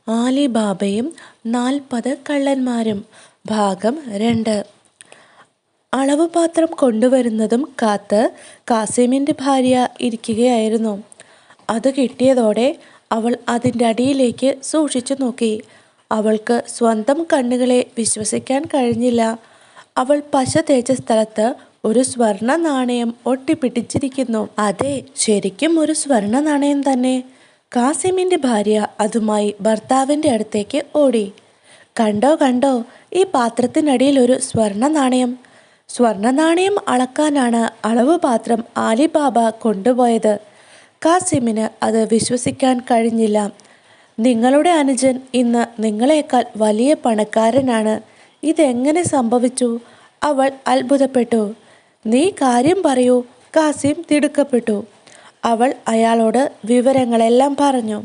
ആലിബാബയും 40 കള്ളന്മാരും ഭാഗം 2. അളവ് പാത്രം കൊണ്ടുവരുന്നതും കാത്ത് കാസിമിൻ്റെ ഭാര്യ ഇരിക്കുകയായിരുന്നു. അത് കിട്ടിയതോടെ അവൾ അതിൻ്റെ അടിയിലേക്ക് സൂക്ഷിച്ചു നോക്കി. അവൾക്ക് സ്വന്തം കണ്ണുകളെ വിശ്വസിക്കാൻ കഴിഞ്ഞില്ല. അവൾ പശ തേച്ച സ്ഥലത്ത് ഒരു സ്വർണ്ണ നാണയം ഒട്ടിപ്പിടിച്ചിരിക്കുന്നു. അതെ, ശരിക്കും ഒരു സ്വർണ്ണ നാണയം തന്നെ. കാസിമിൻ്റെ ഭാര്യ അതുമായി ഭർത്താവിൻ്റെ അടുത്തേക്ക് ഓടി. കണ്ടോ കണ്ടോ, ഈ പാത്രത്തിനടിയിൽ ഒരു സ്വർണ്ണ നാണയം. സ്വർണ്ണ നാണയം അളക്കാനാണ് അളവ് പാത്രം ആലിബാബ കൊണ്ടുപോയത്. കാസിമിന് അത് വിശ്വസിക്കാൻ കഴിഞ്ഞില്ല. നിങ്ങളുടെ അനുജൻ ഇന്ന് നിങ്ങളെക്കാൾ വലിയ പണക്കാരനാണ്. ഇതെങ്ങനെ സംഭവിച്ചു? അവൾ അത്ഭുതപ്പെട്ടു. നീ കാര്യം പറയൂ, കാസിം തിടുക്കപ്പെട്ടു. അവൾ അയാളോട് വിവരങ്ങളെല്ലാം പറഞ്ഞു.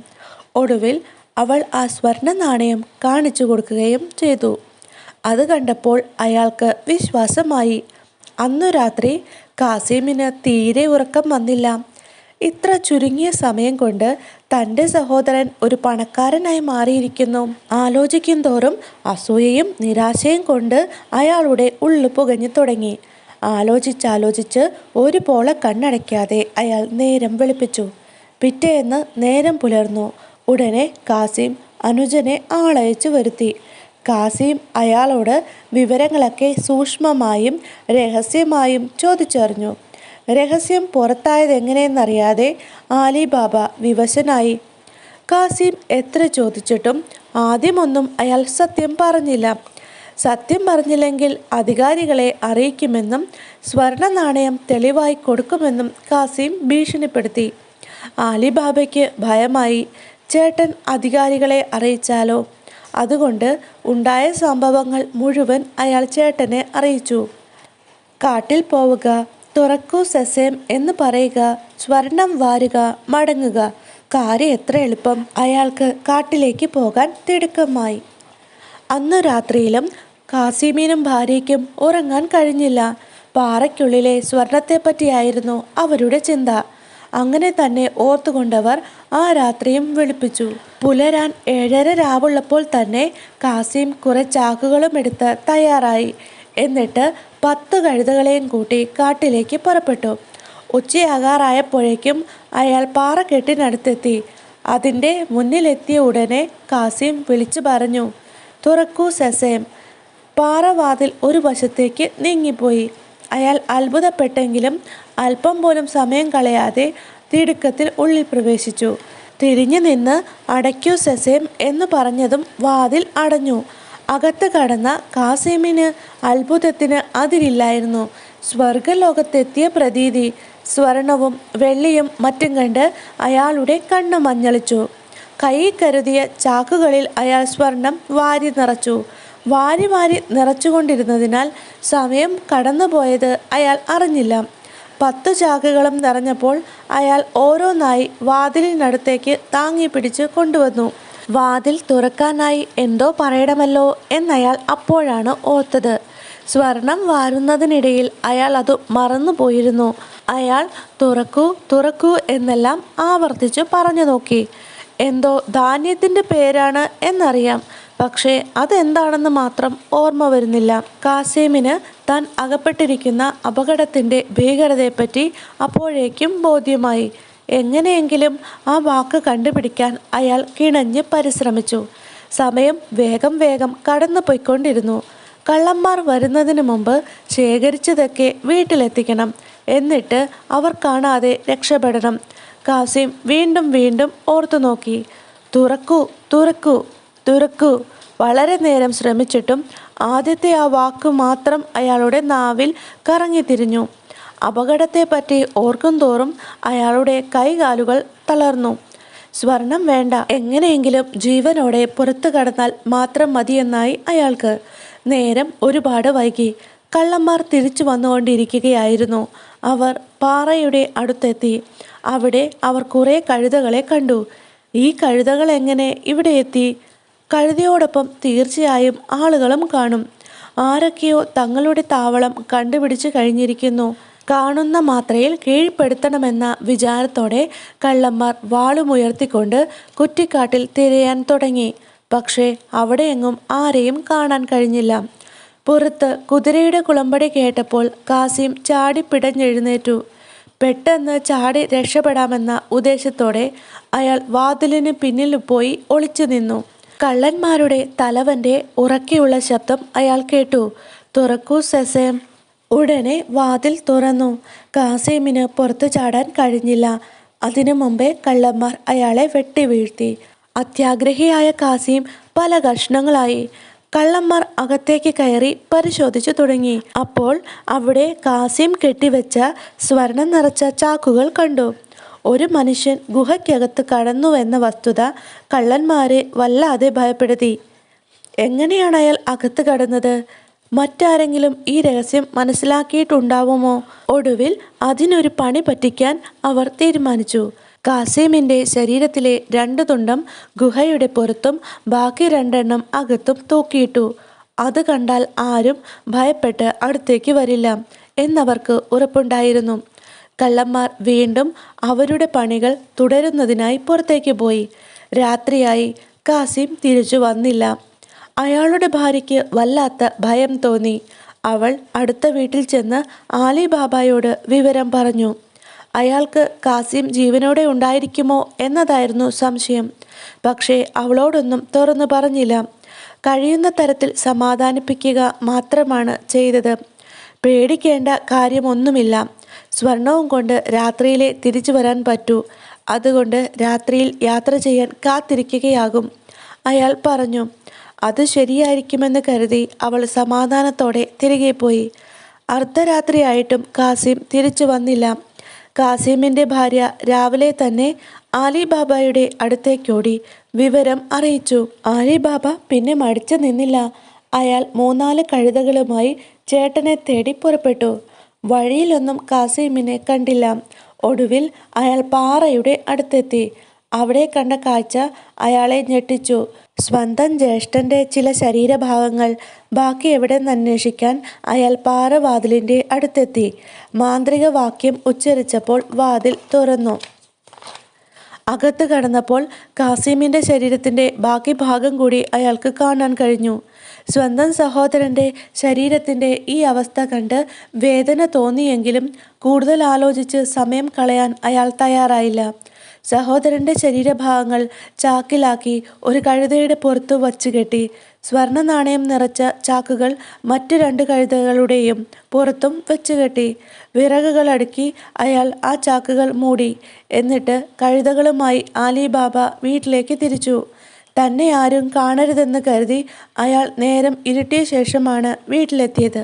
ഒടുവിൽ അവൾ ആ സ്വർണ്ണ നാണയം കാണിച്ചു കൊടുക്കുകയും ചെയ്തു. അത് കണ്ടപ്പോൾ അയാൾക്ക് വിശ്വാസമായി. അന്നു രാത്രി കാസിമിന് തീരെ ഉറക്കം വന്നില്ല. ഇത്ര ചുരുങ്ങിയ സമയം കൊണ്ട് തൻ്റെ സഹോദരൻ ഒരു പണക്കാരനായി മാറിയിരിക്കുന്നു. ആലോചിക്കും തോറും അസൂയയും നിരാശയും കൊണ്ട് അയാളുടെ ഉള്ളു പുകഞ്ഞു തുടങ്ങി. ആലോചിച്ചാലോചിച്ച് ഒരു പോള കണ്ണടയ്ക്കാതെ അയാൾ നേരം വെളുപ്പിച്ചു. പിറ്റേന്ന് നേരം പുലർന്നു. ഉടനെ കാസിം അനുജനെ ആളയച്ചു വരുത്തി. കാസിം അയാളോട് വിവരങ്ങളൊക്കെ സൂക്ഷ്മമായും രഹസ്യമായും ചോദിച്ചറിഞ്ഞു. രഹസ്യം പുറത്തായതെങ്ങനെയെന്നറിയാതെ ആലിബാബ വിവശനായി. കാസിം എത്ര ചോദിച്ചിട്ടും ആദ്യമൊന്നും അയാൾ സത്യം പറഞ്ഞില്ല. സത്യം പറഞ്ഞില്ലെങ്കിൽ അധികാരികളെ അറിയിക്കുമെന്നും സ്വർണ്ണ നാണയം തെളിവായി കൊടുക്കുമെന്നും കാസിം ഭീഷണിപ്പെടുത്തി. ആലിബാബയ്ക്ക് ഭയമായി. ചേട്ടൻ അധികാരികളെ അറിയിച്ചാലോ? അതുകൊണ്ട് ഉണ്ടായ സംഭവങ്ങൾ മുഴുവൻ അയാൾ ചേട്ടനെ അറിയിച്ചു. കാട്ടിൽ പോവുക, തുറക്കൂ സസ്യം എന്ന് പറയുക, സ്വർണം വാരുക, മടങ്ങുക. കാര്യം എത്ര എളുപ്പം. അയാൾക്ക് കാട്ടിലേക്ക് പോകാൻ തിടുക്കമായി. അന്നു രാത്രിയിലും കാസിമിനും ഭാര്യയ്ക്കും ഉറങ്ങാൻ കഴിഞ്ഞില്ല. പാറയ്ക്കുള്ളിലെ സ്വർണത്തെപ്പറ്റിയായിരുന്നു അവരുടെ ചിന്ത. അങ്ങനെ തന്നെ ഓർത്തുകൊണ്ടവർ ആ രാത്രിയും വെളുപ്പിച്ചു. പുലരാൻ 7:30 രാവുള്ളപ്പോൾ തന്നെ കാസിം കുറെ ചാക്കുകളും എടുത്ത് തയ്യാറായി. എന്നിട്ട് 10 കഴുതകളെയും കൂട്ടി കാട്ടിലേക്ക് പുറപ്പെട്ടു. ഉച്ചയാകാറായപ്പോഴേക്കും അയാൾ പാറക്കെട്ടിനടുത്തെത്തി. അതിൻ്റെ മുന്നിലെത്തിയ ഉടനെ കാസിം വിളിച്ചു പറഞ്ഞു, തുറക്കൂ സസ്യം. പാറവാതിൽ ഒരു വശത്തേക്ക് നീങ്ങിപ്പോയി. അയാൾ അത്ഭുതപ്പെട്ടെങ്കിലും അല്പം പോലും സമയം കളയാതെ തിടുക്കത്തിൽ ഉള്ളിൽ പ്രവേശിച്ചു. തിരിഞ്ഞു നിന്ന് അടയ്ക്കൂ സസ്യം എന്ന് പറഞ്ഞതും വാതിൽ അടഞ്ഞു. അകത്ത് കടന്ന കാസിമിന് അത്ഭുതത്തിന് അതിരില്ലായിരുന്നു. സ്വർഗലോകത്തെത്തിയ പ്രതീതി. സ്വർണവും വെള്ളിയും മറ്റും കണ്ട് അയാളുടെ കണ്ണ് മഞ്ഞളിച്ചു. കൈ കരുതിയ ചാക്കുകളിൽ അയാൾ സ്വർണം വാരി നിറച്ചു. വാരി വാരി നിറച്ചുകൊണ്ടിരുന്നതിനാൽ സമയം കടന്നുപോയത് അയാൾ അറിഞ്ഞില്ല. 10 ചാക്കുകളും നിറഞ്ഞപ്പോൾ അയാൾ ഓരോന്നായി വാതിലിനടുത്തേക്ക് താങ്ങി പിടിച്ച് കൊണ്ടുവന്നു. വാതിൽ തുറക്കാനായി എന്തോ പറയണമല്ലോ എന്നയാൾ അപ്പോഴാണ് ഓർത്തത്. സ്വർണം വാരുന്നതിനിടയിൽ അയാൾ അത് മറന്നുപോയിരുന്നു. അയാൾ തുറക്കൂ തുറക്കൂ എന്നെല്ലാം ആവർത്തിച്ചു പറഞ്ഞു നോക്കി. എന്തോ ധാന്യത്തിൻ്റെ പേരാണ് എന്നറിയാം, പക്ഷേ അതെന്താണെന്ന് മാത്രം ഓർമ്മ വരുന്നില്ല. കാസിമിന് താൻ അകപ്പെട്ടിരിക്കുന്ന അപകടത്തിൻ്റെ ഭീകരതയെപ്പറ്റി അപ്പോഴേക്കും ബോധ്യമായി. എങ്ങനെയെങ്കിലും ആ വാക്ക് കണ്ടുപിടിക്കാൻ അയാൾ കിണഞ്ഞ് പരിശ്രമിച്ചു. സമയം വേഗം വേഗം കടന്നു പോയിക്കൊണ്ടിരുന്നു. കള്ളന്മാർ വരുന്നതിന് മുമ്പ് ശേഖരിച്ചതൊക്കെ വീട്ടിലെത്തിക്കണം. എന്നിട്ട് അവർ കാണാതെ രക്ഷപ്പെടണം. കാസിം വീണ്ടും വീണ്ടും ഓർത്തു നോക്കി. തുറക്കൂ തുറക്കൂ തുറക്കൂ. വളരെ നേരം ശ്രമിച്ചിട്ടും ആദ്യത്തെ ആ വാക്ക് മാത്രം അയാളുടെ നാവിൽ കറങ്ങിത്തിരിഞ്ഞു. അപകടത്തെപ്പറ്റി ഓർക്കും തോറും അയാളുടെ കൈകാലുകൾ തളർന്നു. സ്വർണം വേണ്ട, എങ്ങനെയെങ്കിലും ജീവനോടെ പുറത്തു കടന്നാൽ മാത്രം മതിയെന്നായി അയാൾക്ക്. നേരം ഒരുപാട് വൈകി. കള്ളന്മാർ തിരിച്ചു വന്നുകൊണ്ടിരിക്കുകയായിരുന്നു. അവർ പാറയുടെ അടുത്തെത്തി. അവിടെ അവർ കുറേ കഴുതകളെ കണ്ടു. ഈ കഴുതകൾ എങ്ങനെ ഇവിടെ എത്തി? കഴുതയോടൊപ്പം തീർച്ചയായും ആളുകളും കാണും. ആരൊക്കെയോ തങ്ങളുടെ താവളം കണ്ടുപിടിച്ചു കഴിഞ്ഞിരിക്കുന്നു. കാണുന്ന മാത്രയിൽ കീഴ്പ്പെടുത്തണമെന്ന വിചാരത്തോടെ കള്ളന്മാർ വാളുമുയർത്തിക്കൊണ്ട് കുറ്റിക്കാട്ടിൽ തിരയാൻ തുടങ്ങി. പക്ഷേ അവിടെയെങ്ങും ആരെയും കാണാൻ കഴിഞ്ഞില്ല. പുറത്ത് കുതിരയുടെ കുളമ്പടി കേട്ടപ്പോൾ കാസിം ചാടി പിടഞ്ഞെഴുന്നേറ്റു. പെട്ടെന്ന് ചാടി രക്ഷപ്പെടാമെന്ന ഉദ്ദേശത്തോടെ അയാൾ വാതിലിന് പിന്നിൽ പോയി ഒളിച്ചു നിന്നു. കള്ളന്മാരുടെ തലവന്റെ ഉറക്കെയുള്ള ശബ്ദം അയാൾ കേട്ടു. തുറക്കൂ സെസേം. ഉടനെ വാതിൽ തുറന്നു. കാസിമിന് പുറത്തു ചാടാൻ കഴിഞ്ഞില്ല. അതിനു മുമ്പേ കള്ളന്മാർ അയാളെ വെട്ടി വീഴ്ത്തി. അത്യാഗ്രഹിയായ കാസിം പല കഷ്ണങ്ങളായി. കള്ളന്മാർ അകത്തേക്ക് കയറി പരിശോധിച്ചു തുടങ്ങി. അപ്പോൾ അവിടെ കാസിം കെട്ടിവെച്ച സ്വർണം നിറച്ച ചാക്കുകൾ കണ്ടു. ഒരു മനുഷ്യൻ ഗുഹയ്ക്കകത്ത് കടന്നുവെന്ന വസ്തുത കള്ളന്മാരെ വല്ലാതെ ഭയപ്പെടുത്തി. എങ്ങനെയാണ് അയാൾ അകത്ത് കടന്നത്? മറ്റാരെങ്കിലും ഈ രഹസ്യം മനസ്സിലാക്കിയിട്ടുണ്ടാവുമോ? ഒടുവിൽ അതിനൊരു പണി പറ്റിക്കാൻ അവർ തീരുമാനിച്ചു. കാസിമിൻ്റെ ശരീരത്തിലെ 2 തുണ്ടം ഗുഹയുടെ പുറത്തും ബാക്കി 2 അകത്തും തൂക്കിയിട്ടു. അത് കണ്ടാൽ ആരും ഭയപ്പെട്ട് അടുത്തേക്ക് വരില്ല എന്നവർക്ക് ഉറപ്പുണ്ടായിരുന്നു. കള്ളന്മാർ വീണ്ടും അവരുടെ പണികൾ തുടരുന്നതിനായി പുറത്തേക്ക് പോയി. രാത്രിയായി. കാസിം തിരിച്ചു വന്നില്ല. അയാളുടെ ഭാര്യയ്ക്ക് വല്ലാത്ത ഭയം തോന്നി. അവൾ അടുത്ത വീട്ടിൽ ചെന്ന് ആലിബാബയോട് വിവരം പറഞ്ഞു. അയാൾക്ക് കാസിം ജീവനോടെ ഉണ്ടായിരിക്കുമോ എന്നതായിരുന്നു സംശയം. പക്ഷേ അവളോടൊന്നും തുറന്നു പറഞ്ഞില്ല. കഴിയുന്ന തരത്തിൽ സമാധാനിപ്പിക്കുക മാത്രമാണ് ചെയ്തത്. പേടിക്കേണ്ട കാര്യമൊന്നുമില്ല. സ്വർണവും കൊണ്ട് രാത്രിയിലെ തിരിച്ചു വരാൻ പറ്റൂ. അതുകൊണ്ട് രാത്രിയിൽ യാത്ര ചെയ്യാൻ കാത്തിരിക്കുകയാകും, അയാൾ പറഞ്ഞു. അത് ശരിയായിരിക്കുമെന്ന് കരുതി അവൾ സമാധാനത്തോടെ തിരികെ പോയി. അർദ്ധരാത്രിയായിട്ടും കാസിം തിരിച്ചു വന്നില്ല. കാസിമിൻ്റെ ഭാര്യ രാവിലെ തന്നെ ആലിബാബയുടെ അടുത്തേക്കോടി വിവരം അറിയിച്ചു. ആലിബാബ പിന്നെ മടിച്ചു നിന്നില്ല. അയാൾ 3-4 കഴുതകളുമായി ചേട്ടനെ തേടി പുറപ്പെട്ടു. വഴിയിലൊന്നും കാസിമിനെ കണ്ടില്ല. ഒടുവിൽ അയാൾ പാറയുടെ അടുത്തെത്തി. അവിടെ കണ്ട കാഴ്ച അയാളെ ഞെട്ടിച്ചു. സ്വന്തം ജ്യേഷ്ഠൻ്റെ ചില ശരീരഭാഗങ്ങൾ ബാക്കി എവിടെയെന്നന്വേഷിക്കാൻ അയാൾ പാറവാതിലിൻ്റെ അടുത്തെത്തി. മാന്ത്രിക വാക്യം ഉച്ചരിച്ചപ്പോൾ വാതിൽ തുറന്നു. അകത്ത് കടന്നപ്പോൾ കാസിമിൻ്റെ ശരീരത്തിൻ്റെ ബാക്കി ഭാഗം കൂടി അയാൾക്ക് കാണാൻ കഴിഞ്ഞു. സ്വന്തം സഹോദരൻ്റെ ശരീരത്തിൻ്റെ ഈ അവസ്ഥ കണ്ട് വേദന തോന്നിയെങ്കിലും കൂടുതൽ ആലോചിച്ച് സമയം കളയാൻ അയാൾ തയ്യാറായില്ല. സഹോദരൻ്റെ ശരീരഭാഗങ്ങൾ ചാക്കിലാക്കി ഒരു കഴുതയുടെ പുറത്തു വച്ചു കെട്ടി. സ്വർണ്ണ നാണയം നിറച്ച ചാക്കുകൾ മറ്റു 2 കഴുതകളുടെയും പുറത്തും വെച്ചുകെട്ടി. വിറകുകൾ അടുക്കി അയാൾ ആ ചാക്കുകൾ മൂടി. എന്നിട്ട് കഴുതകളുമായി ആലിബാബ വീട്ടിലേക്ക് തിരിച്ചു. തന്നെ ആരും കാണരുതെന്ന് കരുതി അയാൾ നേരം ഇരുട്ടിയ ശേഷമാണ് വീട്ടിലെത്തിയത്.